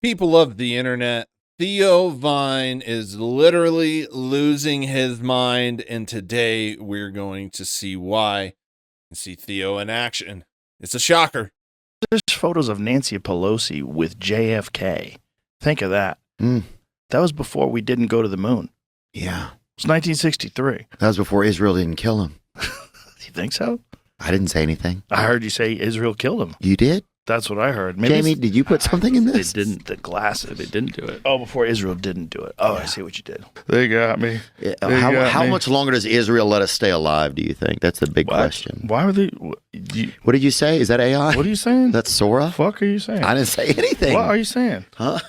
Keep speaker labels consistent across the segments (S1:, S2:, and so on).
S1: People of the internet, Theo Vine is literally losing his mind, and today we're going to see why and see Theo in action. It's a shocker.
S2: There's photos of Nancy Pelosi with JFK. Think of that.
S3: Mm.
S2: That was before we didn't go to the moon.
S3: Yeah.
S2: It was 1963.
S3: That was before Israel didn't kill him.
S2: You think so?
S3: I didn't say anything.
S2: I heard you say Israel killed him.
S3: You did?
S2: That's what I heard.
S3: Jamie, did you put something in this?
S2: They didn't.
S4: They didn't do it.
S2: Oh, before Israel didn't do it. Oh, yeah. I see what you did.
S4: They got me.
S3: Yeah. How much longer does Israel let us stay alive, do you think? That's the big question.
S2: Why were they...
S3: What did you say? Is that AI?
S2: What are you saying?
S3: That's Sora?
S2: What the fuck are you saying?
S3: I didn't say anything.
S2: What are you saying?
S3: Huh?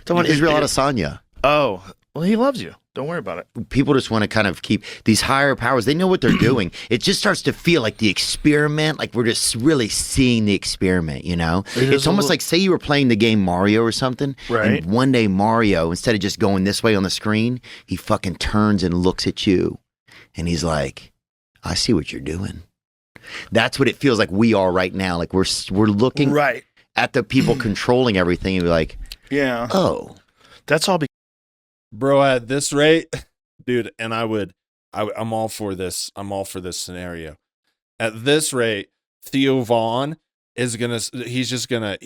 S3: Talking about Israel Adesanya.
S2: Oh, well, he loves you. Don't worry about it.
S3: People just want to kind of keep these higher powers. They know what they're doing. It just starts to feel like the experiment, like we're just really seeing the experiment, you know? It's almost like, say you were playing the game Mario or something,
S2: right?
S3: And one day Mario, instead of just going this way on the screen, he fucking turns and looks at you, and he's like, I see what you're doing. That's what it feels like we are right now. Like we're looking
S2: right
S3: at the people controlling everything and be like,
S2: yeah.
S3: Oh.
S2: That's all because...
S1: Bro, at this rate, dude, and I'm all for this. I'm all for this scenario. At this rate, Theo Vaughn he's just gonna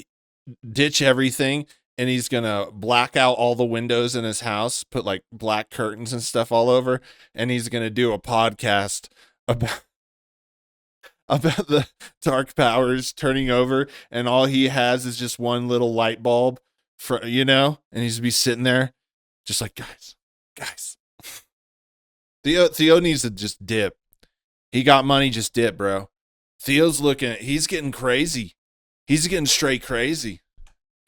S1: ditch everything, and he's gonna black out all the windows in his house, put like black curtains and stuff all over, and he's gonna do a podcast about the dark powers turning over, and all he has is just one little light bulb and he's gonna be sitting there just like, guys. Theo needs to just dip. He got money, just dip, bro. He's getting crazy. He's getting straight crazy.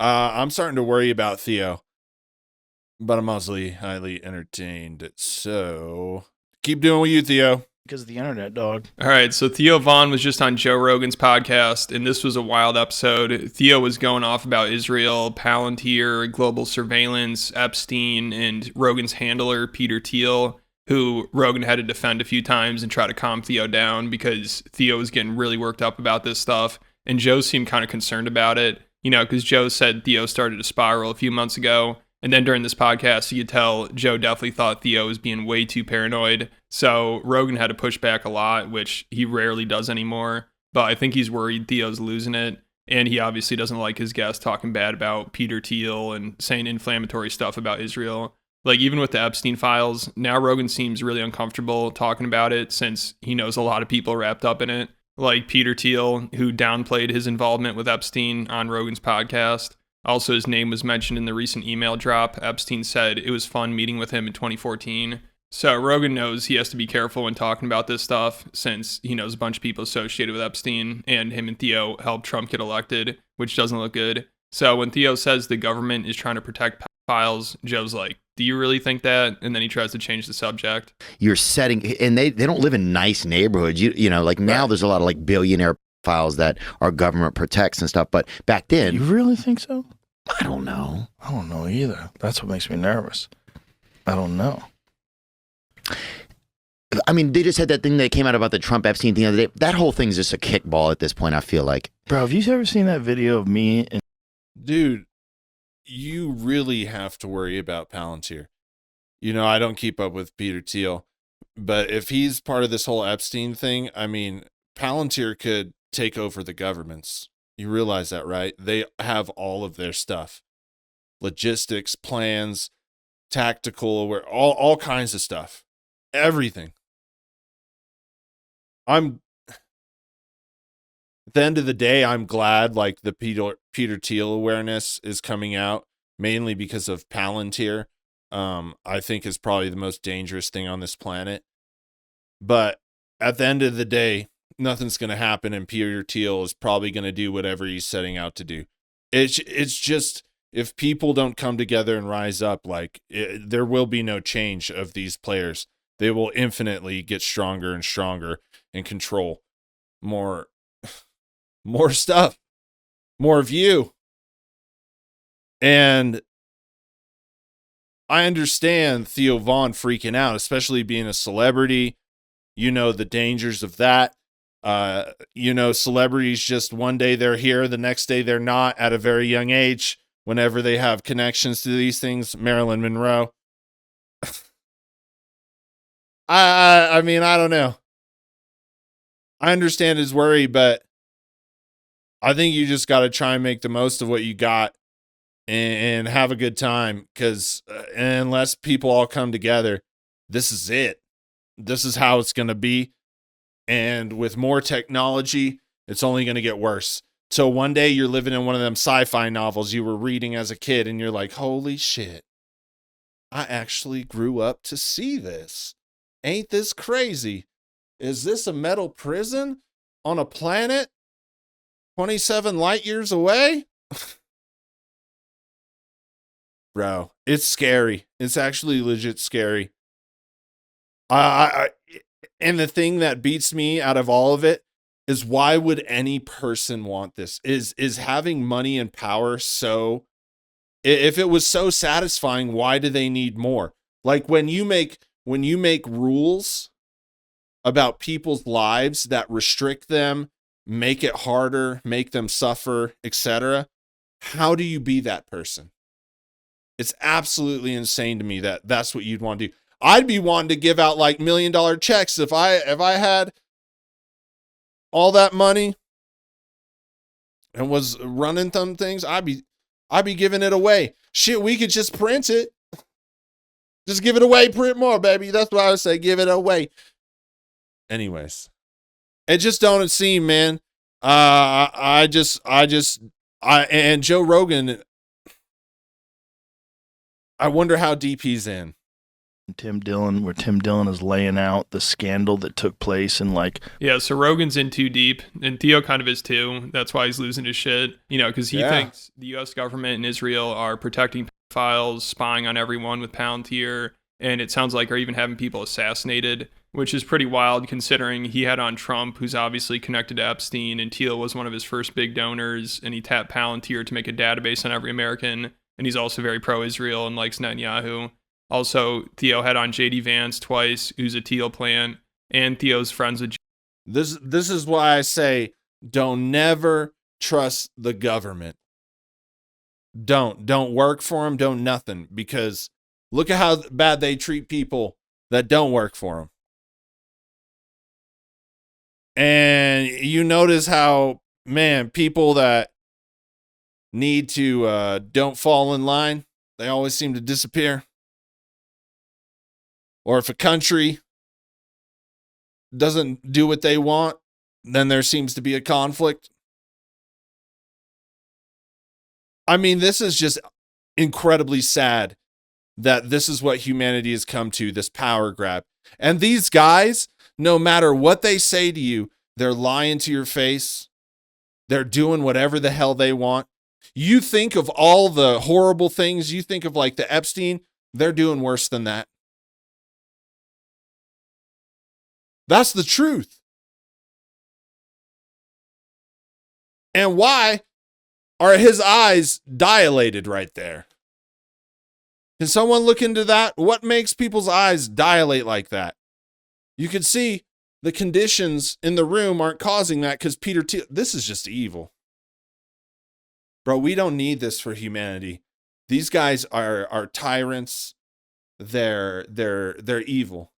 S1: I'm starting to worry about Theo, but I'm mostly highly entertained. So keep doing what you, Theo.
S2: Because of the internet, dog.
S4: All right, so Theo Vaughn was just on Joe Rogan's podcast, and this was a wild episode. Theo was going off about Israel, Palantir, global surveillance, Epstein, and Rogan's handler, Peter Thiel, who Rogan had to defend a few times and try to calm Theo down because Theo was getting really worked up about this stuff. And Joe seemed kind of concerned about it, because Joe said Theo started to spiral a few months ago. And then during this podcast, you could tell Joe definitely thought Theo was being way too paranoid. So Rogan had to push back a lot, which he rarely does anymore. But I think he's worried Theo's losing it. And he obviously doesn't like his guest talking bad about Peter Thiel and saying inflammatory stuff about Israel. Like, even with the Epstein files, now Rogan seems really uncomfortable talking about it since he knows a lot of people wrapped up in it. Like Peter Thiel, who downplayed his involvement with Epstein on Rogan's podcast. Also, his name was mentioned in the recent email drop. Epstein said it was fun meeting with him in 2014. So Rogan knows he has to be careful when talking about this stuff since he knows a bunch of people associated with Epstein, and him and Theo helped Trump get elected, which doesn't look good. So when Theo says the government is trying to protect files, Joe's like, do you really think that? And then he tries to change the subject.
S3: You're setting, and they don't live in nice neighborhoods. Like now there's a lot of like billionaire files that our government protects and stuff. But back then,
S2: You really think so?
S3: I don't know.
S2: I don't know either. That's what makes me nervous. I don't know.
S3: I mean, they just had that thing that came out about the Trump Epstein thing the other day. That whole thing's just a kickball at this point, I feel like.
S2: Bro, have you ever seen that video of me?
S1: Dude, you really have to worry about Palantir. I don't keep up with Peter Thiel, but if he's part of this whole Epstein thing, I mean, Palantir could take over the governments. You realize that, right? They have all of their stuff. Logistics, plans, tactical, all kinds of stuff. Everything. At the end of the day, I'm glad like the Peter Thiel awareness is coming out, mainly because of Palantir. I think is probably the most dangerous thing on this planet. But at the end of the day, nothing's going to happen, and Peter Thiel is probably going to do whatever he's setting out to do. It's just, if people don't come together and rise up, there will be no change of these players. They will infinitely get stronger and stronger and control more stuff, more of you. And I understand Theo Vaughn freaking out, especially being a celebrity. The dangers of that. Celebrities just one day they're here, the next day they're not at a very young age. whenever they have connections to these things. Marilyn Monroe. I mean, I don't know. I understand his worry, but I think you just got to try and make the most of what you got and have a good time, because unless people all come together, this is it. This is how it's going to be. And with more technology, it's only going to get worse. So one day you're living in one of them sci-fi novels you were reading as a kid, and you're like, holy shit, I actually grew up to see this. Ain't this crazy? Is this a metal prison on a planet 27 light years away? Bro, it's scary. It's actually legit scary. And the thing that beats me out of all of it is, why would any person want this? Is having money and power so... If it was so satisfying, why do they need more? Like when you make rules about people's lives that restrict them, make it harder, make them suffer, etc., how do you be that person? It's absolutely insane to me that that's what you'd want to do. I'd be wanting to give out like $1 million checks if I had all that money and was running some things. I'd be giving it away. Shit, we could just print it. Just give it away, print more, baby. That's what I would say. Give it away. Anyways, it just don't seem, man. And Joe Rogan, I wonder how deep he's in.
S2: Tim Dillon is laying out the scandal that took place and like...
S4: Yeah, so Rogan's in too deep, and Theo kind of is too. That's why he's losing his shit. Because he thinks the U.S. government and Israel are protecting pedophiles, spying on everyone with Palantir, and it sounds like are even having people assassinated, which is pretty wild considering he had on Trump, who's obviously connected to Epstein, and Theo was one of his first big donors, and he tapped Palantir to make a database on every American, and he's also very pro-Israel and likes Netanyahu. Also, Theo had on J.D. Vance twice, who's a Teal plant, and Theo's friends with...
S1: This is why I say, don't never trust the government. Don't work for them, don't nothing, because look at how bad they treat people that don't work for them. And you notice how, man, people that need to don't fall in line, they always seem to disappear. Or if a country doesn't do what they want, then there seems to be a conflict. I mean, this is just incredibly sad that this is what humanity has come to, this power grab. And these guys, no matter what they say to you, they're lying to your face. They're doing whatever the hell they want. You think of all the horrible things, you think of like the Epstein, they're doing worse than that. That's the truth. And why are his eyes dilated right there? Can someone look into that? What makes people's eyes dilate like that? You can see the conditions in the room aren't causing that because Peter Thiel, this is just evil. Bro, we don't need this for humanity. These guys are tyrants. They're evil.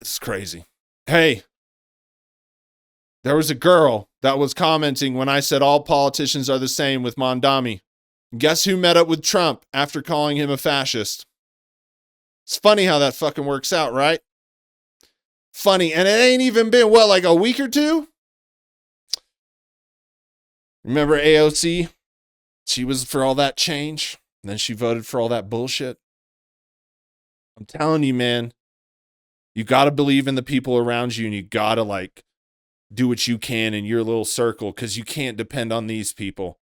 S1: It's crazy. Hey, there was a girl that was commenting when I said all politicians are the same with Mondami. Guess who met up with Trump after calling him a fascist? It's funny how that fucking works out, right? Funny. And it ain't even been, what, like a week or two? Remember AOC? She was for all that change. And then she voted for all that bullshit. I'm telling you, man. You got to believe in the people around you, and you got to like do what you can in your little circle, because you can't depend on these people.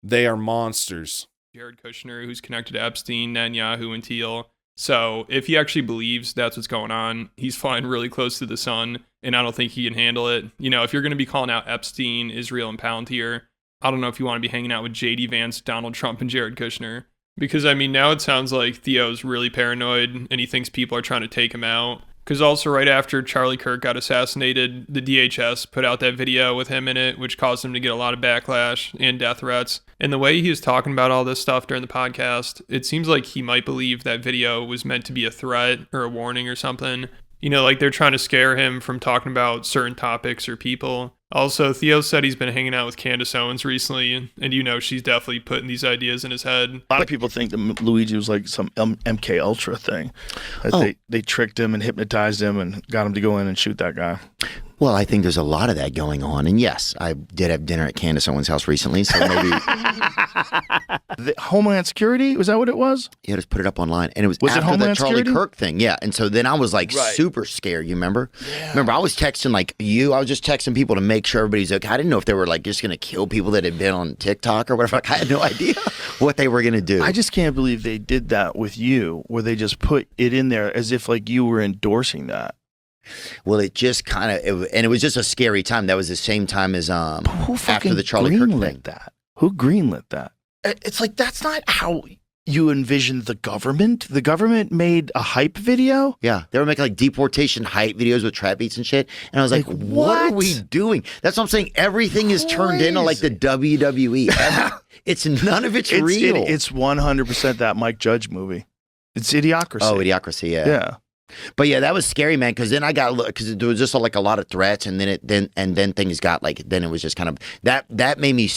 S1: They are monsters.
S4: Jared Kushner, who's connected to Epstein, Netanyahu, and Teal. So if he actually believes that's what's going on, he's flying really close to the sun, and I don't think he can handle it. If you're going to be calling out Epstein, Israel, and Palantir, I don't know if you want to be hanging out with J.D. Vance, Donald Trump, and Jared Kushner. Because, now it sounds like Theo's really paranoid, and he thinks people are trying to take him out. Because also right after Charlie Kirk got assassinated, the DHS put out that video with him in it, which caused him to get a lot of backlash and death threats. And the way he was talking about all this stuff during the podcast, it seems like he might believe that video was meant to be a threat or a warning or something. You know, like they're trying to scare him from talking about certain topics or people. Also, Theo said he's been hanging out with Candace Owens recently, and you know she's definitely putting these ideas in his head.
S2: A lot of people think that Luigi was like some MK Ultra thing. That they tricked him and hypnotized him and got him to go in and shoot that guy.
S3: Well, I think there's a lot of that going on. And yes, I did have dinner at Candace Owens' house recently, so maybe...
S2: The Homeland Security? Was that what it was?
S3: Yeah, just put it up online. And it was
S2: it
S3: after the
S2: Homeland
S3: Charlie
S2: Security?
S3: Kirk thing. Yeah. And so then I was like super scared, you remember? Yeah. Remember, I was texting like you. I was just texting people to make sure everybody's okay. I didn't know if they were like just going to kill people that had been on TikTok or whatever. Like, I had no idea what they were going to do.
S2: I just can't believe they did that with you, where they just put it in there as if like you were endorsing that.
S3: Well, it just kind of, and it was just a scary time. That was the same time as
S2: Who
S3: after the Charlie Kirk thing.
S2: That? Who greenlit that? It's like, that's not how you envisioned the government. The government made a hype video.
S3: Yeah, they were making like deportation hype videos with trap beats and shit. And I was like, what are we doing? That's what I'm saying. Everything is turned into like the WWE. It's none of it's real.
S2: It's 100% that Mike Judge movie. It's Idiocracy.
S3: Oh, Idiocracy, yeah.
S2: Yeah.
S3: But yeah, that was scary, man. Because then I got, because there was just like a lot of threats, and then things got like, then it was just kind of that made me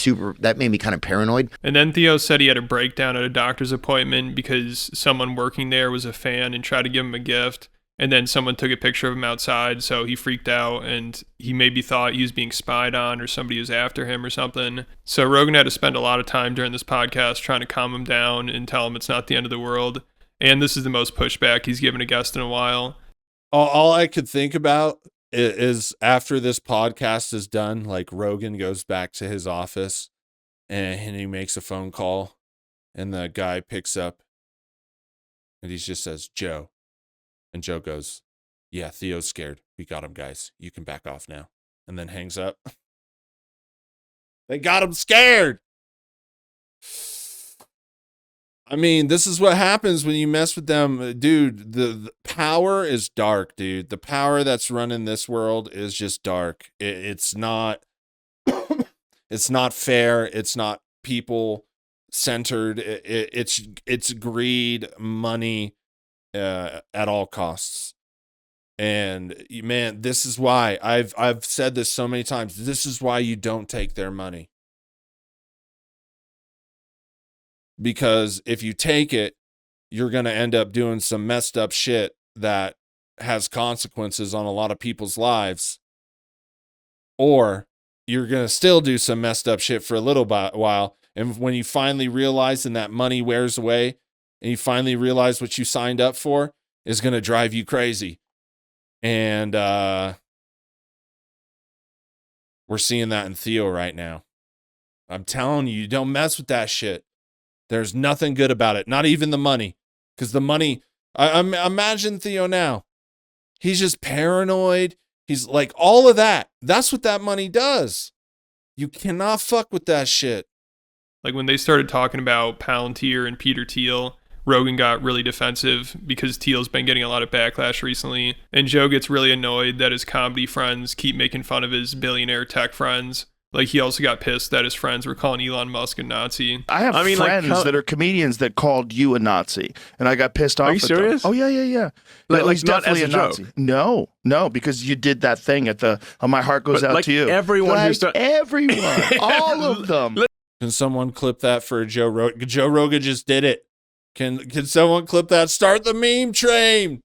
S3: kind of paranoid.
S4: And then Theo said he had a breakdown at a doctor's appointment because someone working there was a fan and tried to give him a gift, and then someone took a picture of him outside, so he freaked out and he maybe thought he was being spied on or somebody was after him or something. So Rogan had to spend a lot of time during this podcast trying to calm him down and tell him it's not the end of the world. And this is the most pushback he's given a guest in a while.
S1: All I could think about is after this podcast is done, like Rogan goes back to his office and he makes a phone call and the guy picks up and he just says, Joe. And Joe goes, yeah, Theo's scared. We got him, guys. You can back off now. And then hangs up. They got him scared. I mean, this is what happens when you mess with them. Dude, the power is dark, dude. The power that's running this world is just dark. It's not it's not fair. It's not people centered. It's greed, money at all costs. And man, this is why I've said this so many times. This is why you don't take their money. Because if you take it, you're going to end up doing some messed up shit that has consequences on a lot of people's lives. Or you're going to still do some messed up shit for a little while. And when you finally realize and that money wears away and you finally realize what you signed up for is going to drive you crazy. And we're seeing that in Theo right now. I'm telling you, don't mess with that shit. There's nothing good about it. Not even the money. Because the money, I imagine Theo now. He's just paranoid. He's like all of that. That's what that money does. You cannot fuck with that shit.
S4: Like when they started talking about Palantir and Peter Thiel, Rogan got really defensive because Thiel's been getting a lot of backlash recently. And Joe gets really annoyed that his comedy friends keep making fun of his billionaire tech friends. Like, he also got pissed that his friends were calling Elon Musk a Nazi.
S2: I have friends that are comedians that called you a Nazi, and I got pissed off.
S5: Are you serious?
S2: Them. Oh, yeah.
S5: Like
S2: he's definitely
S5: not as
S2: a
S5: a
S2: Nazi.
S5: joke?
S2: No, because you did that thing at the My Heart Goes Out to You.
S5: Everyone
S2: everyone, all of them.
S1: Can someone clip that for Joe Rogan? Joe Rogan just did it. Can someone clip that? Start the meme train.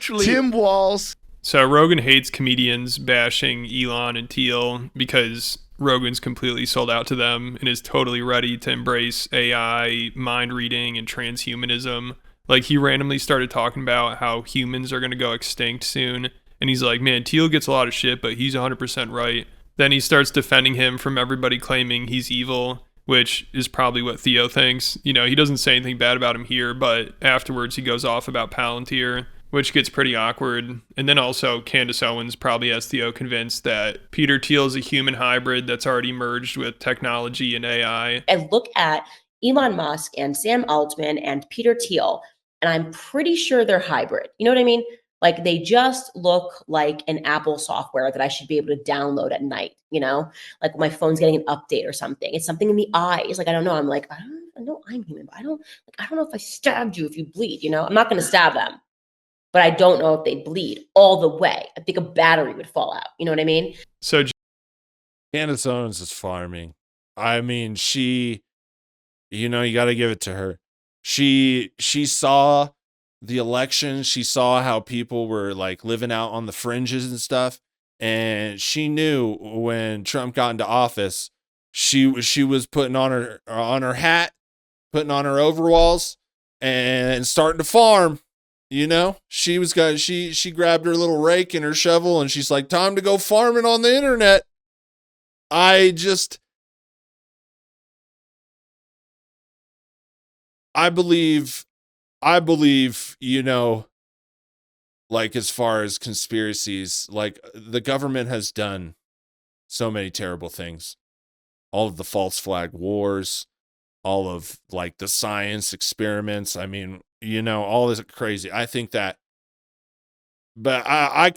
S2: Tim Walz.
S4: So Rogan hates comedians bashing Elon and Thiel because Rogan's completely sold out to them and is totally ready to embrace AI, mind reading, and transhumanism. Like, he randomly started talking about how humans are going to go extinct soon. And he's like, man, Thiel gets a lot of shit, but he's 100% right. Then he starts defending him from everybody claiming he's evil, which is probably what Theo thinks. You know, he doesn't say anything bad about him here, but afterwards he goes off about Palantir, which gets pretty awkward. And then also Candace Owens probably has Theo convinced that Peter Thiel is a human hybrid that's already merged with technology and AI.
S6: I look at Elon Musk and Sam Altman and Peter Thiel, and I'm pretty sure they're hybrid. You know what I mean? Like they just look like an Apple software that I should be able to download at night, like my phone's getting an update or something. It's something in the eyes. Like, I don't know. I'm like, I know I'm human, but I don't know if I stabbed you if you bleed, I'm not going to stab them, but I don't know if they bleed all the way. I think a battery would fall out. You know what I mean?
S4: So
S1: Candace Owens is farming. I mean, she, you got to give it to her. She saw the election. She saw how people were like living out on the fringes and stuff. And she knew when Trump got into office, she was putting on her hat, putting on her overalls, and starting to farm. She grabbed her little rake and her shovel, and she's like, time to go farming on the internet. I believe, like as far as conspiracies, like the government has done so many terrible things. All of the false flag wars, all of like the science experiments. I mean, all this crazy. I think that, but I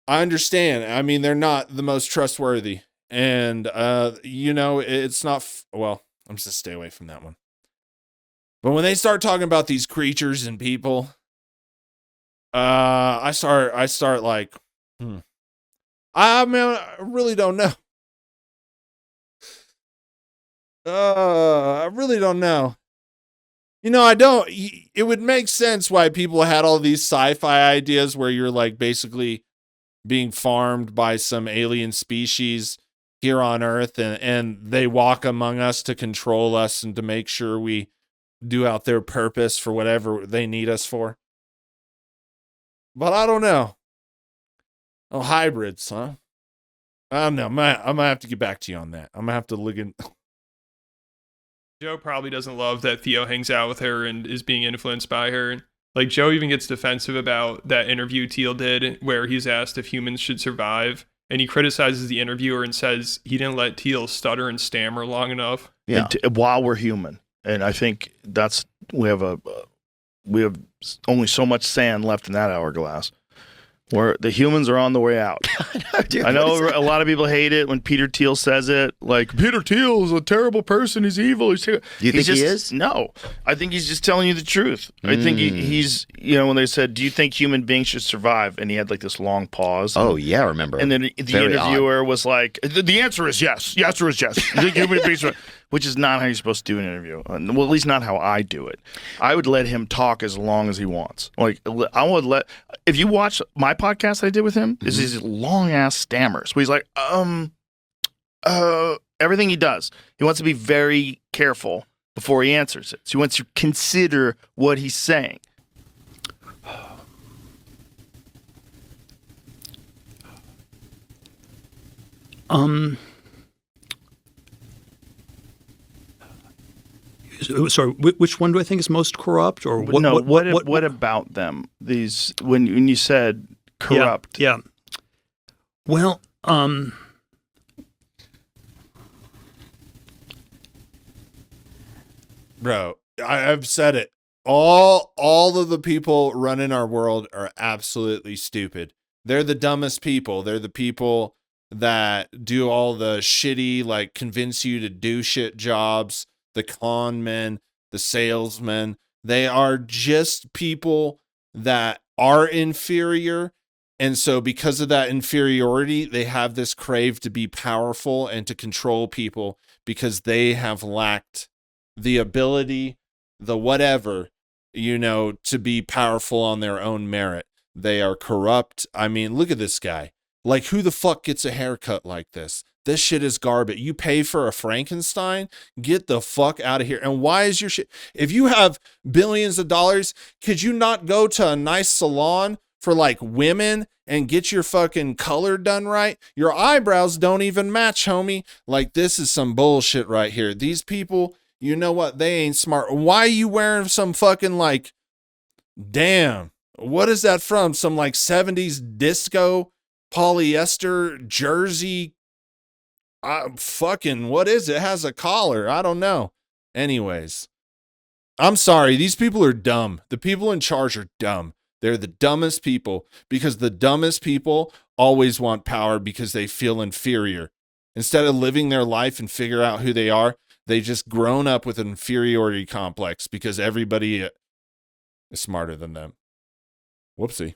S1: understand. I mean, they're not the most trustworthy, and it's not. Well, I'm just gonna stay away from that one. But when they start talking about these creatures and people, I start like, I mean, I really don't know. I really don't know. I don't. It would make sense why people had all these sci-fi ideas where you're like basically being farmed by some alien species here on Earth, and they walk among us to control us and to make sure we do out their purpose for whatever they need us for. But I don't know. Oh, hybrids, huh? I don't know. I'm gonna have to get back to you on that. I'm gonna have to look in.
S4: Joe probably doesn't love that Theo hangs out with her and is being influenced by her. Like, Joe even gets defensive about that interview Teal did where he's asked if humans should survive, and he criticizes the interviewer and says he didn't let Teal stutter and stammer long enough.
S2: Yeah. While we're human. And I think we have only so much sand left in that hourglass. Where the humans are on the way out. I know a lot of people hate it when Peter Thiel says it. Like, Peter Thiel is a terrible person. He's evil.
S3: Do you think he is?
S2: No. I think he's just telling you the truth. I think he's, when they said, do you think human beings should survive? And he had like this long pause.
S3: Oh, yeah, I remember.
S2: And then the interviewer was like, the answer is yes. The answer is yes. You think human beings should, which is not how you're supposed to do an interview. Well, at least not how I do it. I would let him talk as long as he wants. Like, if you watch my podcast I did with him, is these long ass stammers where he's like, everything he does, he wants to be very careful before he answers it. So he wants to consider what he's saying.
S5: Sorry, which one do I think is most corrupt? Or what?
S2: No, what about them? These when you said corrupt?
S5: Yeah. Well,
S1: Bro, I've said it. All of the people running our world are absolutely stupid. They're the dumbest people. They're the people that do all the shitty, like, convince you to do shit jobs. The con men, the salesmen, they are just people that are inferior. And so because of that inferiority, they have this crave to be powerful and to control people because they have lacked the ability, the whatever, to be powerful on their own merit. They are corrupt. I mean, look at this guy. Like, who the fuck gets a haircut like this? This shit is garbage. You pay for a Frankenstein? Get the fuck out of here. And why is your shit? If you have billions of dollars, could you not go to a nice salon for like women and get your fucking color done right? Your eyebrows don't even match, homie. Like, this is some bullshit right here. These people, you know what? They ain't smart. Why are you wearing some fucking like, damn, what is that from? Some like 70s disco polyester jersey? Fucking, what is it? It has a collar. I don't know. Anyways, I'm sorry. These people are dumb. The people in charge are dumb. They're the dumbest people because the dumbest people always want power because they feel inferior. Instead of living their life and figure out who they are, they just grown up with an inferiority complex because everybody is smarter than them. Whoopsie.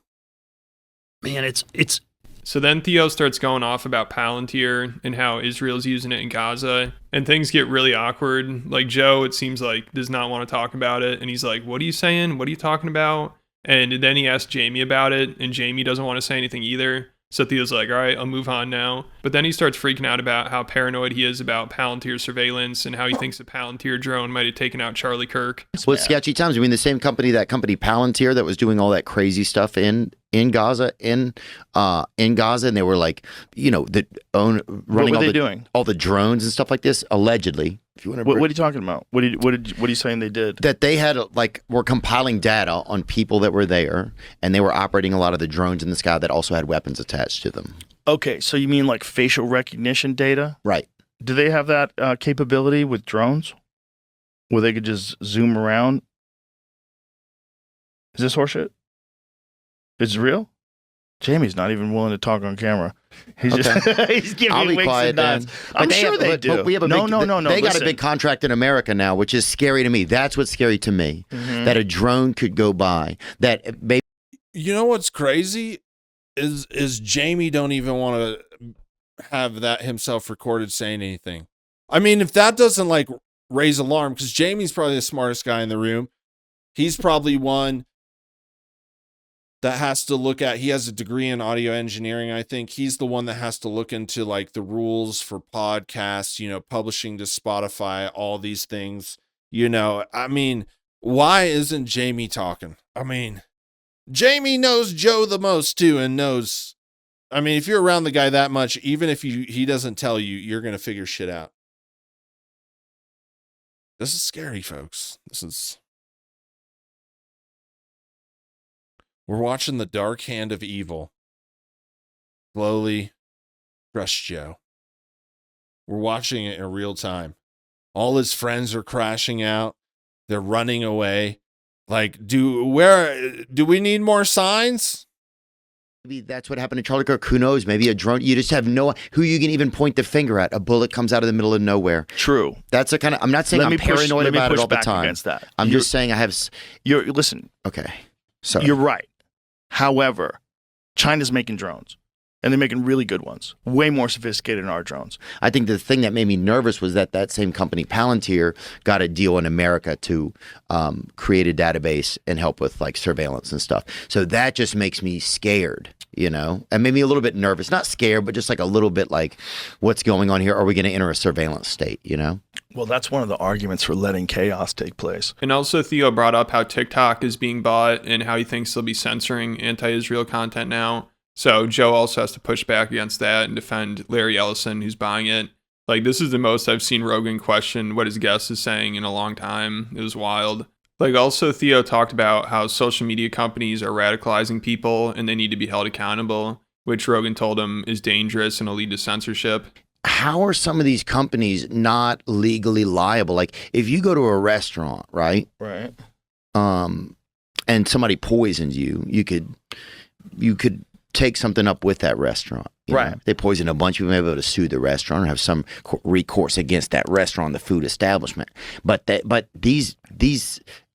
S5: Man, it's
S4: So then Theo starts going off about Palantir and how Israel's using it in Gaza, and things get really awkward. Like Joe, it seems like, does not want to talk about it, and he's like, "What are you saying? What are you talking about?" And then he asks Jamie about it, and Jamie doesn't want to say anything either. So Theo's like, "All right, I'll move on now." But then he starts freaking out about how paranoid he is about Palantir surveillance and how he thinks the Palantir drone might have taken out Charlie Kirk.
S3: Well, it's sketchy times. I mean, that company Palantir that was doing all that crazy stuff in Gaza, in Gaza, and they were like, running
S2: What were they doing?
S3: all the drones and stuff like this, allegedly. If you want to,
S2: What are you talking about? What are you saying they did?
S3: that they had were compiling data on people that were there, and they were operating a lot of the drones in the sky that also had weapons attached to them.
S2: Okay, so you mean like facial recognition data?
S3: Right.
S2: Do they have that capability with drones, where they could just zoom around? Is this horseshit? Is it real? Jamie's not even willing to talk on camera. He's just he's giving
S3: I'll
S2: me
S3: be
S2: winks
S3: quiet
S2: and nods.
S3: then.
S2: I'm
S3: But
S2: sure they do.
S3: But we have a
S2: no.
S3: They got a
S2: listen.
S3: big contract in America now, which is scary to me. That's what's scary to me.
S2: Mhm.
S3: That a drone could go by. That maybe.
S1: You know what's crazy is Jamie don't even want to have that himself recorded saying anything. I mean, if that doesn't like raise alarm, because Jamie's probably the smartest guy in the room. He's probably one that has to look at, he has a degree in audio engineering. I think he's the one that has to look into like the rules for podcasts, publishing to Spotify, all these things, I mean, why isn't Jamie talking? I mean, Jamie knows Joe the most too, and knows, I mean, if you're around the guy that much, even if he doesn't tell you, you're going to figure shit out. This is scary, folks. We're watching the dark hand of evil slowly crush Joe. We're watching it in real time. All his friends are crashing out. They're running away. Like, do we need more signs?
S3: Maybe that's what happened to Charlie Kirk. Who knows? Maybe a drone. You just have who you can even point the finger at. A bullet comes out of the middle of nowhere.
S2: True.
S3: That's a kind of. I'm not saying I'm paranoid about it all the
S2: back
S3: time.
S2: Against that.
S3: I'm just saying I have.
S2: Listen.
S3: Okay. Sorry.
S2: You're right. However, China's making drones, and they're making really good ones, way more sophisticated than our drones.
S3: I think the thing that made me nervous was that same company, Palantir, got a deal in America to create a database and help with like surveillance and stuff. So that just makes me scared, and made me a little bit nervous. Not scared, but just like a little bit like, what's going on here? Are we going to enter a surveillance state,
S2: Well, that's one of the arguments for letting chaos take place.
S4: And also Theo brought up how TikTok is being bought and how he thinks they'll be censoring anti-Israel content now. So Joe also has to push back against that and defend Larry Ellison, who's buying it. Like, this is the most I've seen Rogan question what his guest is saying in a long time. It was wild. Like, also Theo talked about how social media companies are radicalizing people and they need to be held accountable, which Rogan told him is dangerous and will lead to censorship.
S3: How are some of these companies not legally liable? Like, if you go to a restaurant, right?
S2: Right.
S3: And somebody poisons you, you could take something up with that restaurant.
S2: Right.
S3: If they poison a bunch of people, may be able to sue the restaurant or have some recourse against that restaurant, the food establishment. But these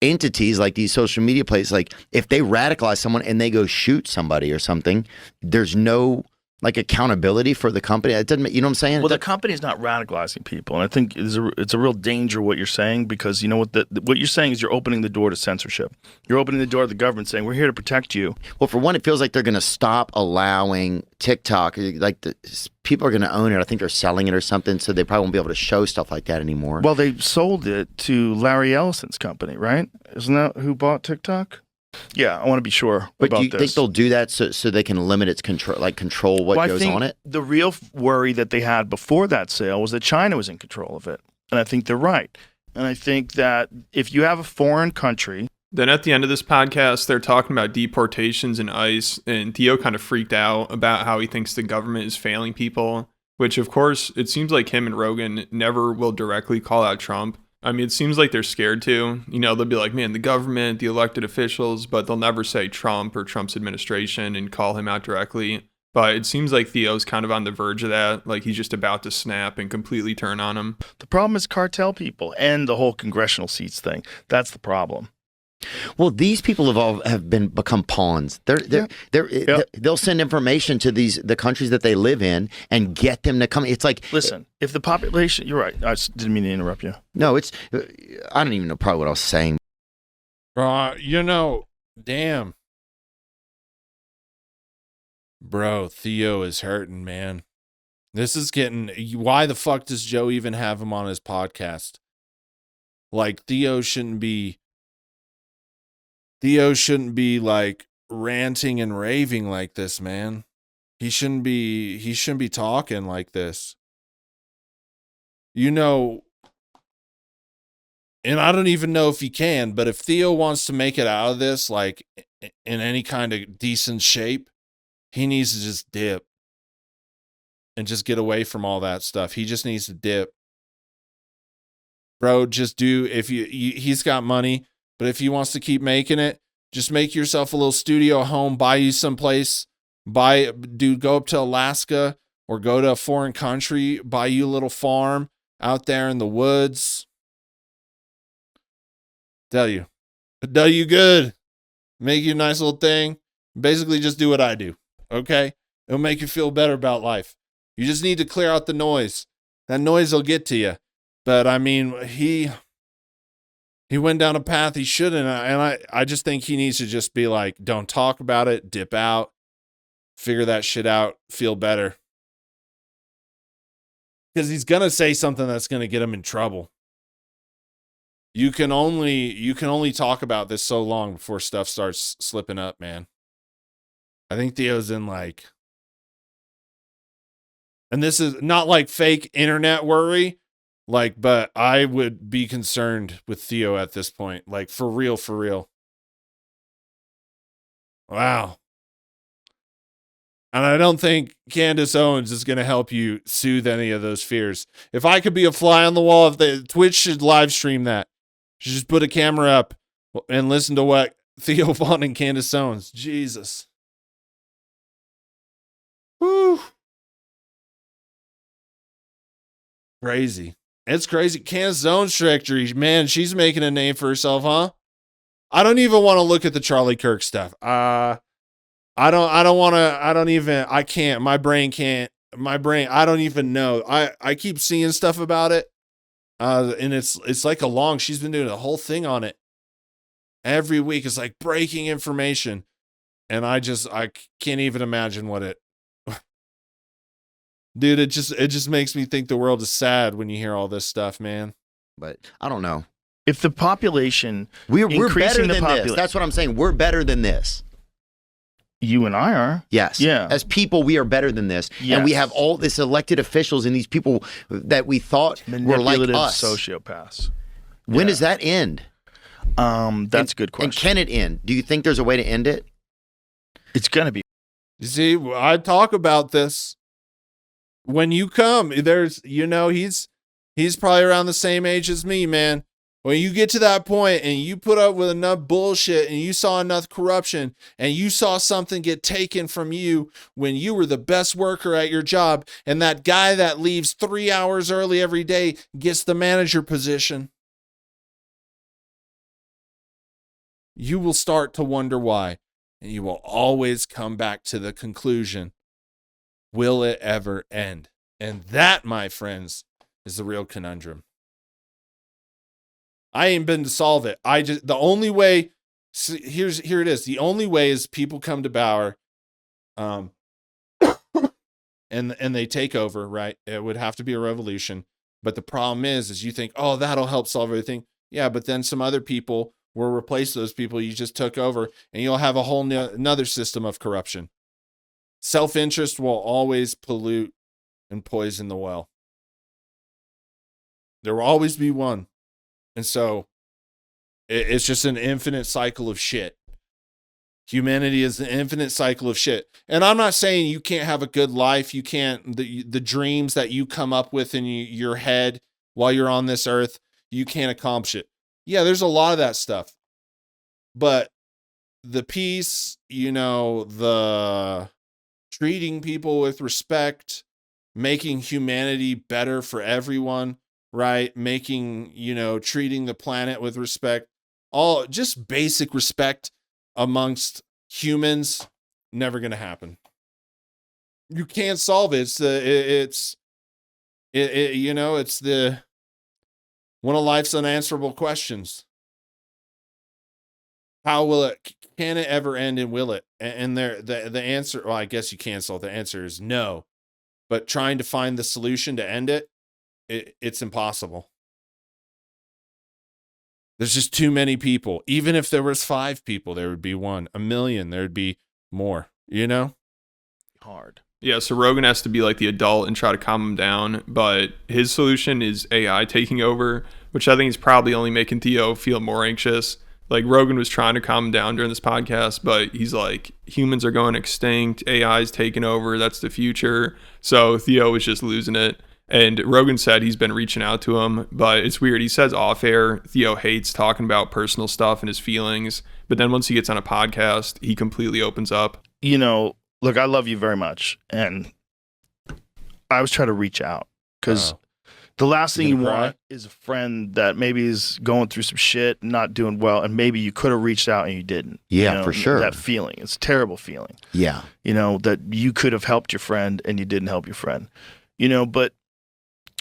S3: entities, like these social media places, like if they radicalize someone and they go shoot somebody or something, there's no like accountability for the company. It doesn't, you know what I'm saying?
S2: Well, the company's not radicalizing people, and I think it's a real danger what you're saying, because you know what you're saying is you're opening the door to censorship. You're opening the door to the government saying we're here to protect you.
S3: Well, for one, it feels like they're going to stop allowing TikTok. Like people are going to own it. I think they're selling it or something, so they probably won't be able to show stuff like that anymore.
S2: Well, they sold it to Larry Ellison's company, right? Isn't that who bought TikTok? Yeah, I want to be sure
S3: but
S2: about
S3: do you
S2: this.
S3: think they'll do that so they can limit its control, like control what
S2: Well,
S3: goes
S2: I think
S3: on it?
S2: the real worry that they had before that sale was that China was in control of it, and I think they're right. And I think that if you have a foreign country.
S4: Then at the end of this podcast, they're talking about deportations and ICE, and Theo kind of freaked out about how he thinks the government is failing people, which of course, it seems like him and Rogan never will directly call out Trump, I mean, it seems like they're scared to. You know, they'll be like, man, the government, the elected officials, but they'll never say Trump or Trump's administration and call him out directly. But it seems like Theo's kind of on the verge of that. Like he's just about to snap and completely turn on him.
S2: The problem is cartel people and the whole congressional seats thing. That's the problem.
S3: Well, these people have become pawns. They'll send information to the countries that they live in and get them to come. It's like,
S2: listen, if the population, you're right. I didn't mean to interrupt you.
S3: No, I don't even know probably what I was saying.
S1: Damn. Bro, Theo is hurting, man. This is getting, why the fuck does Joe even have him on his podcast? Like, Theo shouldn't be like ranting and raving like this, man. He shouldn't be talking like this. And I don't even know if he can, but if Theo wants to make it out of this, like in any kind of decent shape, he needs to just dip and just get away from all that stuff. He just needs to dip. Bro, just he's got money, but if he wants to keep making it, just make yourself a little studio home, buy you someplace, go up to Alaska or go to a foreign country, buy you a little farm out there in the woods. Tell you good. Make you a nice little thing. Basically just do what I do. Okay? It'll make you feel better about life. You just need to clear out the noise. That noise will get to you. But I mean, he went down a path he shouldn't, and I just think he needs to just be like, don't talk about it, dip out, figure that shit out, feel better. Because he's going to say something that's going to get him in trouble. You can only talk about this so long before stuff starts slipping up, man. I think Theo's in like, and this is not like fake internet worry, like, but I would be concerned with Theo at this point, like for real. Wow. And I don't think Candace Owens is going to help you soothe any of those fears. If I could be a fly on the wall, if Twitch should live stream that. Should just put a camera up and listen to what Theo Vaughn and Candace Owens. Jesus. Whew. Crazy. It's crazy. Candace Owens trajectory, man, she's making a name for herself, huh? I don't even want to look at the Charlie Kirk stuff. I can't. My brain, I don't even know. I keep seeing stuff about it. And it's like she's been doing a whole thing on it. Every week it's like breaking information. And I can't even imagine what it, dude, it just makes me think the world is sad when you hear all this stuff, man.
S3: But I don't know.
S2: If the population,
S3: we're better than this. That's what I'm saying. We're better than this.
S2: You and I are.
S3: Yes.
S2: Yeah.
S3: As people, we are better than this.
S2: Yes.
S3: And we have all this elected officials and these people that we thought were like us.
S2: Sociopaths.
S3: When does that end?
S2: That's a good question.
S3: And can it end? Do you think there's a way to end it?
S2: It's going to be.
S1: You see, I talk about this. When you come, he's probably around the same age as me, man. When you get to that point and you put up with enough bullshit and you saw enough corruption and you saw something get taken from you when you were the best worker at your job, and that guy that leaves 3 hours early every day gets the manager position, you will start to wonder why. And you will always come back to the conclusion, will it ever end? And that, my friends, is the real conundrum. I ain't been to solve it. The only way, here it is. The only way is people come to Bauer, and they take over, right? It would have to be a revolution. But the problem is you think, oh, that'll help solve everything. Yeah, but then some other people will replace those people you just took over, and you'll have a whole another system of corruption. Self-interest will always pollute and poison the well. There will always be one. And so it's just an infinite cycle of shit. Humanity is an infinite cycle of shit. And I'm not saying you can't have a good life. You can't, the dreams that you come up with in your head while you're on this earth, you can't accomplish it. Yeah, there's a lot of that stuff. But the peace, the treating people with respect, making humanity better for everyone, right? Making, treating the planet with respect, all just basic respect amongst humans, never going to happen. You can't solve it. It's one of life's unanswerable questions. Can it ever end, and will it? And the answer, well, I guess you can't solve. The answer is no. But trying to find the solution to end it's impossible. There's just too many people. Even if there was 5 people, there would be 1. 1 million, there'd be more,
S2: Hard.
S4: Yeah, so Rogan has to be like the adult and try to calm him down, but his solution is AI taking over, which I think is probably only making Theo feel more anxious. Like, Rogan was trying to calm him down during this podcast, but he's like, humans are going extinct, AI's taking over, that's the future. So Theo was just losing it. And Rogan said he's been reaching out to him, but it's weird. He says off air, Theo hates talking about personal stuff and his feelings, but then once he gets on a podcast, he completely opens up.
S2: Look, I love you very much, and I was trying to reach out because the last thing you want is a friend that maybe is going through some shit, not doing well, and maybe you could have reached out and you didn't.
S3: Yeah, for sure.
S2: That feeling, it's a terrible feeling.
S3: Yeah.
S2: That you could have helped your friend and you didn't help your friend. But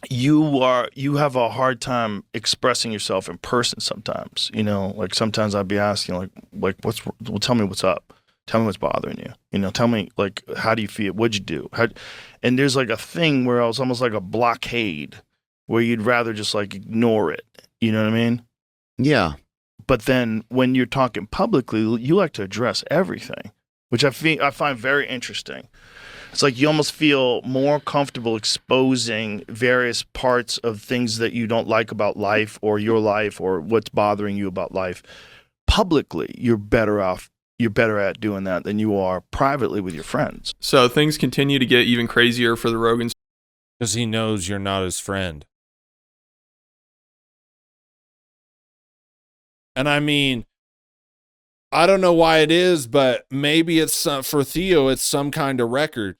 S2: you have a hard time expressing yourself in person sometimes. Like sometimes I'd be asking tell me what's up. Tell me what's bothering you. Tell me, like, how do you feel? What'd you do? And there's like a thing where it's almost like a blockade where you'd rather just like ignore it. You know what I mean?
S3: Yeah.
S2: But then when you're talking publicly, you like to address everything, which I find very interesting. It's like you almost feel more comfortable exposing various parts of things that you don't like about life or your life or what's bothering you about life. Publicly, you're better at doing that than you are privately with your friends.
S4: So things continue to get even crazier for the Rogans.
S1: Because he knows you're not his friend. And I mean, I don't know why it is, but maybe it's for Theo, it's some kind of record.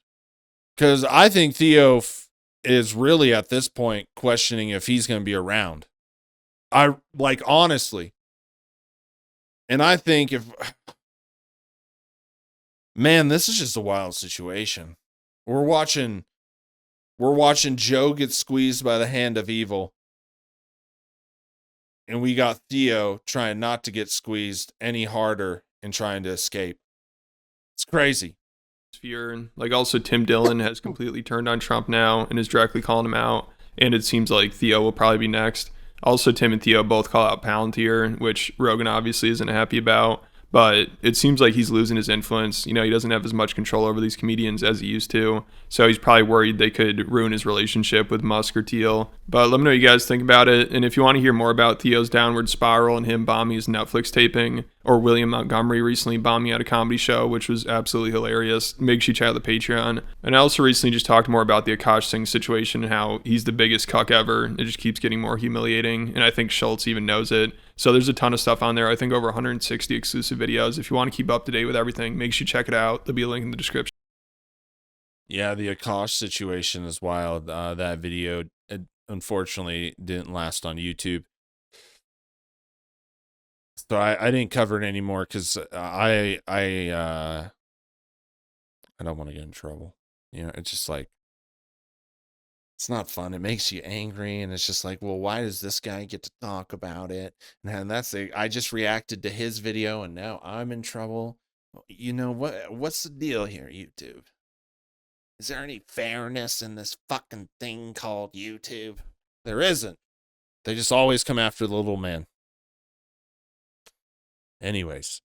S1: Because I think Theo is really at this point questioning if he's going to be around. Honestly. And I think man, this is just a wild situation. We're watching Joe get squeezed by the hand of evil. And we got Theo trying not to get squeezed any harder and trying to escape. It's crazy.
S4: Sphere. Like, also Tim Dillon has completely turned on Trump now and is directly calling him out. And it seems like Theo will probably be next. Also, Tim and Theo both call out Palantir, which Rogan obviously isn't happy about. But it seems like he's losing his influence. He doesn't have as much control over these comedians as he used to. So he's probably worried they could ruin his relationship with Musk or Thiel. But let me know what you guys think about it. And if you want to hear more about Theo's downward spiral and him bombing his Netflix taping, or William Montgomery recently bombing at a comedy show, which was absolutely hilarious, make sure you check out the Patreon. And I also recently just talked more about the Akash Singh situation and how he's the biggest cuck ever. It just keeps getting more humiliating. And I think Schultz even knows it. So there's a ton of stuff on there. I think over 160 exclusive videos. If you want to keep up to date with everything, make sure you check it out. There'll be a link in the description.
S1: Yeah, the Akash situation is wild. That video, unfortunately, didn't last on YouTube. So I didn't cover it anymore because I don't want to get in trouble. It's just like, it's not fun. It makes you angry, and it's just like, well, why does this guy get to talk about it? And I just reacted to his video, and now I'm in trouble. What's the deal here, YouTube? Is there any fairness in this fucking thing called YouTube? There isn't. They just always come after the little man. Anyways,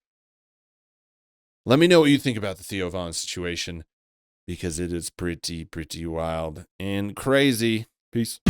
S1: let me know what you think about the Theo Von situation, because it is pretty wild and crazy. Peace.